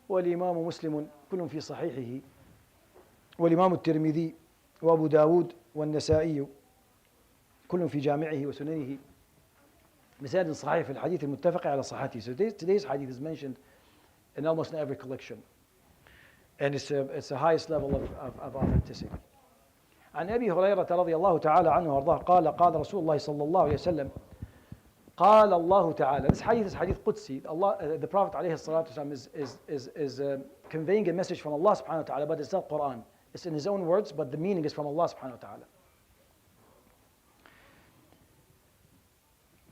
والإمام مسلم كل في صحيحه والإمام الترمذي وأبو داود والنسائي كل في جامعه وسننه بسند صحيح في الحديث المتفق على صحته. So today's hadith is mentioned in almost every collection, and it's the highest level of authenticity. عن أبي هريرة رضي الله تعالى عنه وأرضاه قال قال رسول الله صلى الله عليه وسلم قال الله تعالى. This hadith is hadith Qudsi. Allah, the Prophet عليه الصلاة والسلام is conveying a message from Allah subhanahu wa ta'ala, but it's not Quran. It's in his own words, but the meaning is from Allah subhanahu wa ta'ala.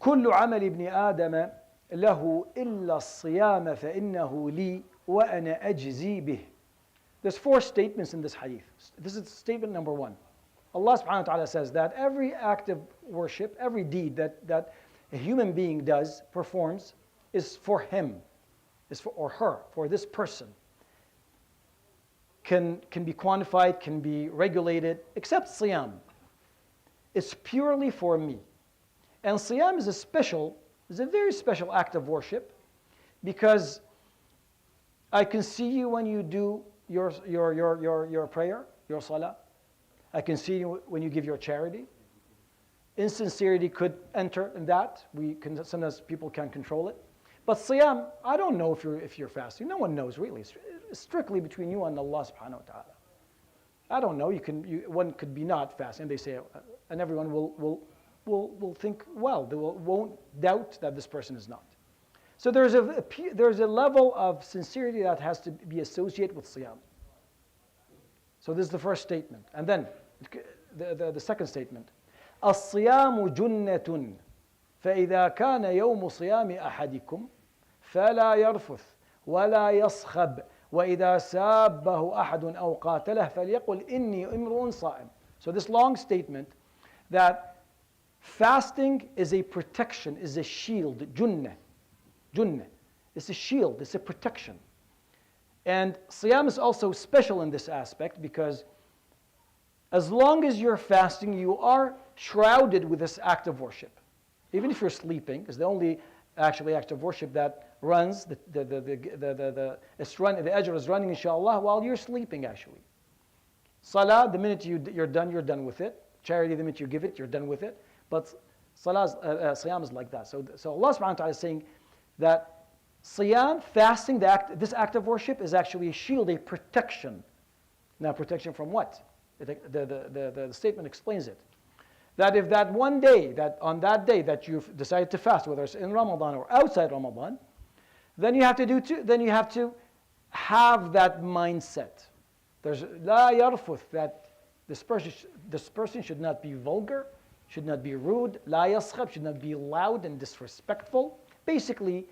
كل عمل ابن آدم له إلا الصيام فإنه لي وأنا أجزي به. There's 4 statements in this hadith. This is statement number 1. Allah subhanahu wa ta'ala says that every act of worship, every deed that a human being does, performs, is for him, is for or her, for this person. Can be quantified, can be regulated, except siyam. It's purely for me. And siyam is a very special act of worship, because I can see you when you do your prayer, your salah. I can see you when you give your charity. Insincerity could enter in that. Sometimes people can't control it. But siyam, I don't know if you're fasting. No one knows really. It's strictly between you and Allah subhanahu wa ta'ala. I don't know. One could be not fasting. They say, and everyone will think, well, they won't doubt that this person is not. So there's a level of sincerity that has to be associated with siyam. So this is the first statement. And then the second statement. الصيام جنة فإذا كان يوم صيام أحدكم فلا يرفث ولا يصخب وإذا سابه أحد أو قاتله فليقل إني امرؤ صائم. So this long statement that fasting is a protection, is a shield, junnah. It's a shield, it's a protection. And siyam is also special in this aspect, because as long as you're fasting, you are shrouded with this act of worship. Even if you're sleeping, it's the only actually act of worship that runs, the ajr is running, inshallah, while you're sleeping actually. Salah, the minute you're done with it. Charity, the minute you give it, you're done with it. But siyam is like that. So Allah subhanahu wa ta'ala is saying that siyam, fasting, this act of worship is actually a shield, a protection. Now, protection from what? The statement explains it. That if that one day, on that day that you've decided to fast, whether it's in Ramadan or outside Ramadan, then you have to have that mindset. There's la yarfuth, that this person should not be vulgar, should not be rude, la yaskhab, should not be loud and disrespectful. Basically,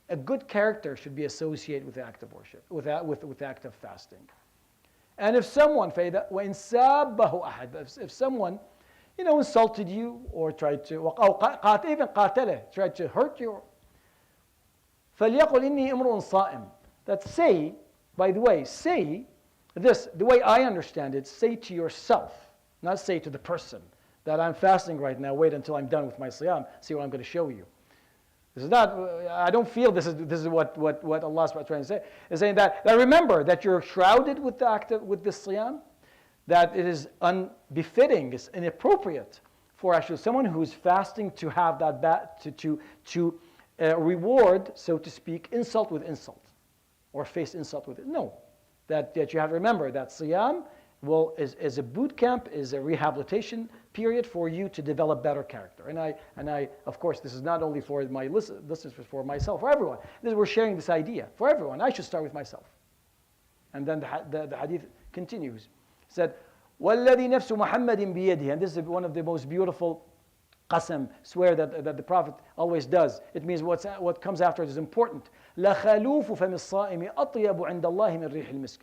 a good character should be associated with the act of worship, with the act of fasting. And if someone, if someone, insulted you or tried to, even tried to hurt you, فَلْيَقُلْ إِنِّي إِمْرُؤٌ صَائِمٌ. That say, by the way, say this, the way I understand it, say to yourself, not say to the person, that I'm fasting right now, wait until I'm done with my siyam, see what I'm going to show you. This is not, I don't feel this is what Allah is trying to say. It's saying that remember that you're shrouded with with the siyam, that it is unbefitting, it's inappropriate for actually someone who's fasting to have to reward, so to speak, insult with insult, or face insult with it. No, that you have to remember that siyam is a boot camp, is a rehabilitation period for you to develop better character. And I, of course, this is not only for my listeners, for myself, for everyone. We're sharing this idea for everyone. I should start with myself. And then the hadith continues. It said, وَالَّذِي نَفْسُ مُحَمَّدٍ بِيَدِهِ. And this is one of the most beautiful qasam, swear that the Prophet always does. It means what comes after it is important. لَخَلُوفُ فَمِ الصَّائِمِ أَطْيَبُ عِنْدَ اللَّهِ مِنْ رِيحِ الْمِسْكِ.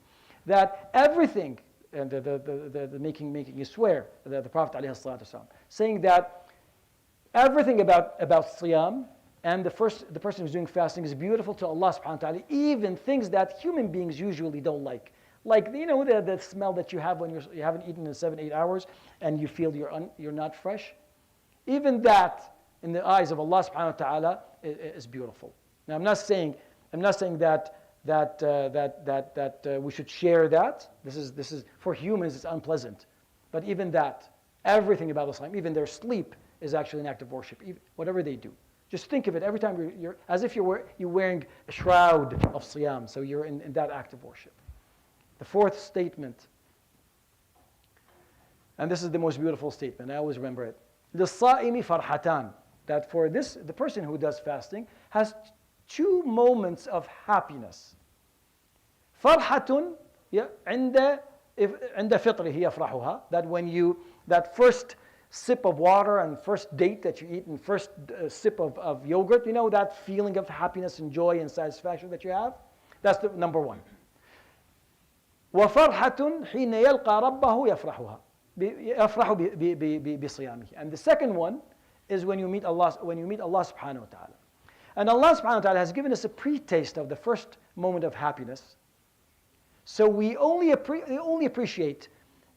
That everything, and the making you swear, the Prophet ﷺ, saying that everything about siyam and the person who's doing fasting is beautiful to Allah subhanahu wa ta'ala, even things that human beings usually don't like. Like, the smell that you have when you haven't eaten in 7-8 hours and you feel you're not fresh. Even that, in the eyes of Allah subhanahu wa ta'ala, is beautiful. Now, I'm not saying that that we should share that. This is for humans, it's unpleasant. But even that, everything about Islam, even their sleep is actually an act of worship, even, whatever they do. Just think of it every time you're as if you're wearing a shroud of siyam, so you're in that act of worship. The fourth statement, and this is the most beautiful statement, I always remember it. لِلصَّائِمِ فَرْحَتَانِ, that for this, the person who does fasting has two moments of happiness. فَرْحَةٌ عند فطره يفرحها, that when you, that first sip of water and first date that you eat and first sip of yogurt, you know that feeling of happiness and joy and satisfaction that you have? That's the number one. وَفَرْحَةٌ حِينَ يَلْقَى رَبَّهُ يَفْرَحُهَا يَفْرَحُ بِصِيَامِهِ. And the second one is when you meet Allah subhanahu wa ta'ala. And Allah subhanahu wa ta'ala has given us a pre-taste of the first moment of happiness. So we only appreciate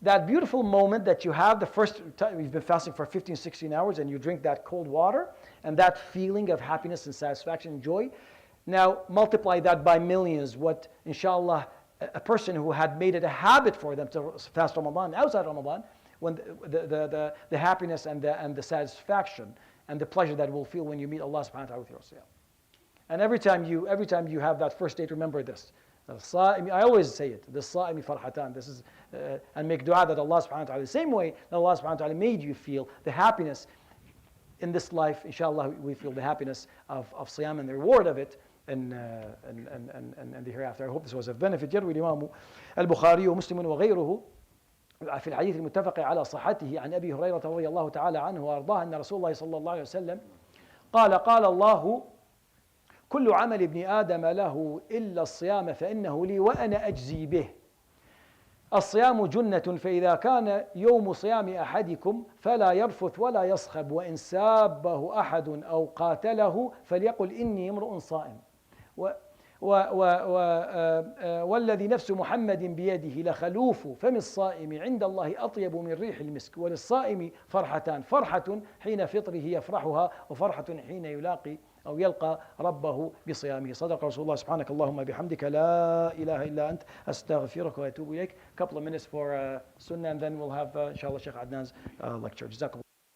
that beautiful moment that you have the first time you've been fasting for 15, 16 hours and you drink that cold water and that feeling of happiness and satisfaction and joy. Now multiply that by millions, what inshallah a person who had made it a habit for them to fast Ramadan, outside Ramadan, when the happiness and the satisfaction and the pleasure that we'll feel when you meet Allah subhanahu wa ta'ala with your siyam. And every time you have that first date, remember this. I always say it, the sa'imi farhatan. This is and make dua that Allah subhanahu wa ta'ala, the same way that Allah subhanahu wa ta'ala made you feel the happiness in this life, inshallah we feel the happiness of siyam and the reward of it and the hereafter. I hope this was of benefit. يروي الإمام البخاري ومسلم وغيره في الحديث المتفق على صحته عن أبي هريرة رضي الله تعالى عنه وأرضاه أن رسول الله صلى الله عليه وسلم قال الله كل عمل ابن آدم له إلا الصيام فإنه لي وأنا أجزي به. الصيام جنة فإذا كان يوم صيام أحدكم فلا يرفث ولا يصخب وإن سابه أحد أو قاتله فليقل إني امرؤ صائم. والذي نفس محمد بيده لخلوف فم الصائم عند الله أطيب من ريح المسك. وللصائم فرحتان، فرحة حين فطره يفرحها وفرحة حين يلاقي أو يلقى ربه بصيامه. صدق رسول الله. سبحانك اللهم بحمدك لا إله إلا أنت أستغفرك وأتوب إليك. Couple of minutes for Sunnah and then we'll have inshallah Sheikh Adnan's lecture. جزاكم